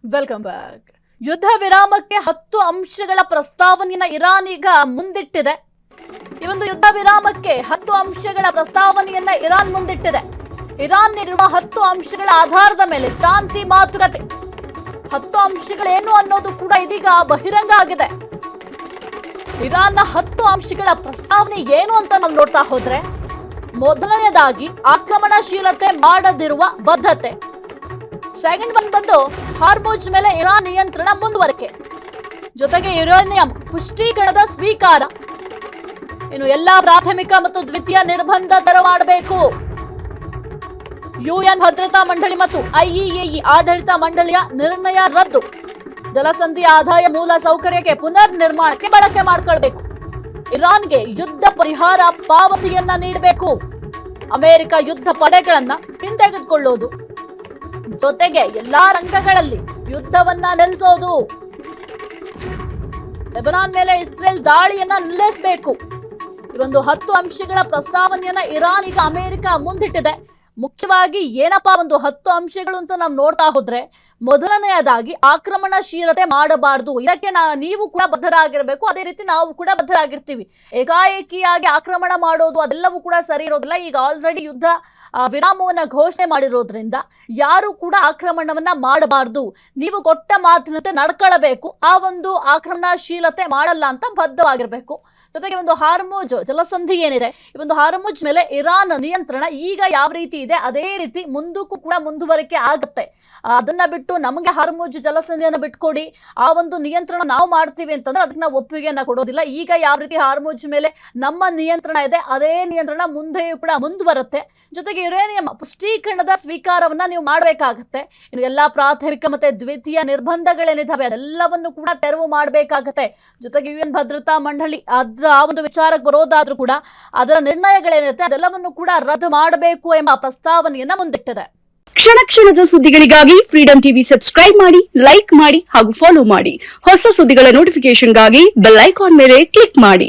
Welcome back. ಯುದ್ಧ ವಿರಾಮಕ್ಕೆ 10 ಅಂಶಗಳ ಪ್ರಸ್ತಾವನೆಯನ್ನ Iran ಈಗ ಮುಂದಿಟ್ಟಿದೆ. ಈ ಒಂದು ಯುದ್ಧ ವಿರಾಮಕ್ಕೆ 10 ಅಂಶಗಳ ಪ್ರಸ್ತಾವನೆಯನ್ನ ಇರಾನ್ ಮುಂದಿಟ್ಟಿದೆ. ಇರಾನ್ ನೀಡಿರುವ 10 ಅಂಶಗಳ ಆಧಾರದ ಮೇಲೆ ಶಾಂತಿ ಮಾತುಕತೆ. 10 ಅಂಶಗಳೇನು ಅನ್ನೋದು ಕೂಡ ಇದೀಗ ಬಹಿರಂಗ ಆಗಿದೆ. ಇರಾನ್ನ 10 ಅಂಶಗಳ ಪ್ರಸ್ತಾವನೆ ಏನು ಅಂತ ನಾವು ನೋಡ್ತಾ ಹೋದ್ರೆ, ಮೊದಲನೇದಾಗಿ ಆಕ್ರಮಣಶೀಲತೆ ಮಾಡದಿರುವ ಬದ್ಧತೆ. ಸೆಕೆಂಡ್ ಒನ್ ಬಂದು ಹಾರ್ಮುಜ್ ಮೇಲೆ ಇರಾನ್ ನಿಯಂತ್ರಣ ಮುಂದುವರಿಕೆ, ಜೊತೆಗೆ ಯುರೇನಿಯಂ ಪುಷ್ಟೀಕರಣದ ಸ್ವೀಕಾರ. ಇನ್ನು ಎಲ್ಲಾ ಪ್ರಾಥಮಿಕ ಮತ್ತು ದ್ವಿತೀಯ ನಿರ್ಬಂಧ ತೆರವಾಡಬೇಕು. ಯುಎನ್ ಭದ್ರತಾ ಮಂಡಳಿ ಮತ್ತು ಐಇಎಇ ಆಡಳಿತ ಮಂಡಳಿಯ ನಿರ್ಣಯ ರದ್ದು. ಜಲಸಂಧಿಯ ಆದಾಯ ಮೂಲ ಸೌಕರ್ಯಕ್ಕೆ ಪುನರ್ ನಿರ್ಮಾಣಕ್ಕೆ ಬಳಕೆ ಮಾಡಿಕೊಳ್ಬೇಕು. ಇರಾನ್ಗೆ ಯುದ್ಧ ಪರಿಹಾರ ಪಾವತಿಯನ್ನ ನೀಡಬೇಕು. ಅಮೆರಿಕ ಯುದ್ಧ ಪಡೆಗಳನ್ನ ಹಿಂತೆಗೆದುಕೊಳ್ಳೋದು, ಜೊತೆಗೆ ಎಲ್ಲಾ ರಂಗಗಳಲ್ಲಿ ಯುದ್ಧವನ್ನ ನಿಲ್ಲಿಸೋದು. ಲೆಬನಾನ್ ಮೇಲೆ ಇಸ್ರೇಲ್ ದಾಳಿಯನ್ನ ನಿಲ್ಲಿಸಬೇಕು. ಈ ಒಂದು 10 ಅಂಶಗಳ ಪ್ರಸ್ತಾವನೆಯನ್ನ ಇರಾನ್ ಈಗ ಅಮೆರಿಕ ಮುಂದಿಟ್ಟಿದೆ. ಮುಖ್ಯವಾಗಿ ಏನಪ್ಪಾ ಒಂದು 10 ಅಂಶಗಳು ಅಂತ ನಾವು ನೋಡ್ತಾ ಹೋದ್ರೆ, ಮೊದಲನೆಯದಾಗಿ ಆಕ್ರಮಣಶೀಲತೆ ಮಾಡಬಾರದು. ಇದಕ್ಕೆ ನೀವು ಕೂಡ ಬದ್ಧರಾಗಿರ್ಬೇಕು, ಅದೇ ರೀತಿ ನಾವು ಕೂಡ ಬದ್ಧರಾಗಿರ್ತೀವಿ. ಏಕಾಏಕಿಯಾಗಿ ಆಕ್ರಮಣ ಮಾಡೋದು ಅದೆಲ್ಲವೂ ಕೂಡ ಸರಿ ಇರೋದಿಲ್ಲ. ಈಗ ಆಲ್ರೆಡಿ ಯುದ್ಧ ವಿರಾಮವನ್ನ ಘೋಷಣೆ ಮಾಡಿರೋದ್ರಿಂದ ಯಾರು ಕೂಡ ಆಕ್ರಮಣವನ್ನ ಮಾಡಬಾರದು. ನೀವು ಕೊಟ್ಟ ಮಾತಿನಂತೆ ನಡ್ಕೊಳ್ಳಬೇಕು. ಆ ಒಂದು ಆಕ್ರಮಣಶೀಲತೆ ಮಾಡಲ್ಲ ಅಂತ ಬದ್ಧವಾಗಿರ್ಬೇಕು. ಜೊತೆಗೆ ಒಂದು ಹಾರ್ಮುಜ್ ಜಲಸಂಧಿ ಏನಿದೆ, ಈ ಒಂದು ಹಾರ್ಮುಜ್ ಮೇಲೆ ಇರಾನ್ ನಿಯಂತ್ರಣ ಈಗ ಯಾವ ರೀತಿ ಇದೆ ಅದೇ ರೀತಿ ಮುಂದಕ್ಕೂ ಕೂಡ ಮುಂದುವರಿಕೆ ಆಗುತ್ತೆ. ಅದನ್ನ ಬಿಟ್ಟು ನಮಗೆ ಹಾರ್ಮುಜ್ ಜಲಸಂಧಿಯನ್ನ ಬಿಟ್ಕೊಡಿ, ಆ ಒಂದು ನಿಯಂತ್ರಣ ನಾವು ಮಾಡ್ತೀವಿ ಅಂತಂದ್ರೆ ಅದಕ್ಕೆ ನಾವು ಒಪ್ಪಿಗೆಯನ್ನ ಕೊಡೋದಿಲ್ಲ. ಈಗ ಯಾವ ರೀತಿ ಹಾರ್ಮುಜ್ ಮೇಲೆ ನಮ್ಮ ನಿಯಂತ್ರಣ ಇದೆ ಅದೇ ನಿಯಂತ್ರಣ ಮುಂದೆಯೂ ಕೂಡ ಮುಂದುವರುತ್ತೆ. ಜೊತೆಗೆ ಯುರೇನಿಯಂ ಪುಷ್ಟೀಕರಣದ ಸ್ವೀಕಾರವನ್ನ ನೀವು ಮಾಡಬೇಕಾಗತ್ತೆ. ಇನ್ನು ಎಲ್ಲಾ ಪ್ರಾಥಮಿಕ ಮತ್ತೆ ದ್ವಿತೀಯ ನಿರ್ಬಂಧಗಳೇನಿದ್ದಾವೆ ಅದೆಲ್ಲವನ್ನು ಕೂಡ ತೆರವು ಮಾಡಬೇಕಾಗತ್ತೆ. ಜೊತೆಗೆ ಯುಎನ್ ಭದ್ರತಾ ಮಂಡಳಿ ಆ ಒಂದು ವಿಚಾರಕ್ಕೆ ಬರೋದಾದ್ರೂ ಕೂಡ ಅದರ ನಿರ್ಣಯಗಳೇನಿರುತ್ತೆ ಅದೆಲ್ಲವನ್ನು ಕೂಡ ರದ್ದು ಮಾಡಬೇಕು ಎಂಬ ಪ್ರಸ್ತಾವನೆಯನ್ನ ಮುಂದಿಟ್ಟಿದೆ. ಕ್ಷಣ ಕ್ಷಣದ ಸುದ್ದಿಗಳಿಗಾಗಿ ಫ್ರೀಡಂ ಟಿವಿ ಸಬ್ಸ್ಕ್ರೈಬ್ ಮಾಡಿ, ಲೈಕ್ ಮಾಡಿ ಹಾಗೂ ಫಾಲೋ ಮಾಡಿ. ಹೊಸ ಸುದ್ದಿಗಳ ನೋಟಿಫಿಕೇಶನ್ಗಾಗಿ ಬೆಲ್ ಐಕಾನ್ ಮೇಲೆ ಕ್ಲಿಕ್ ಮಾಡಿ.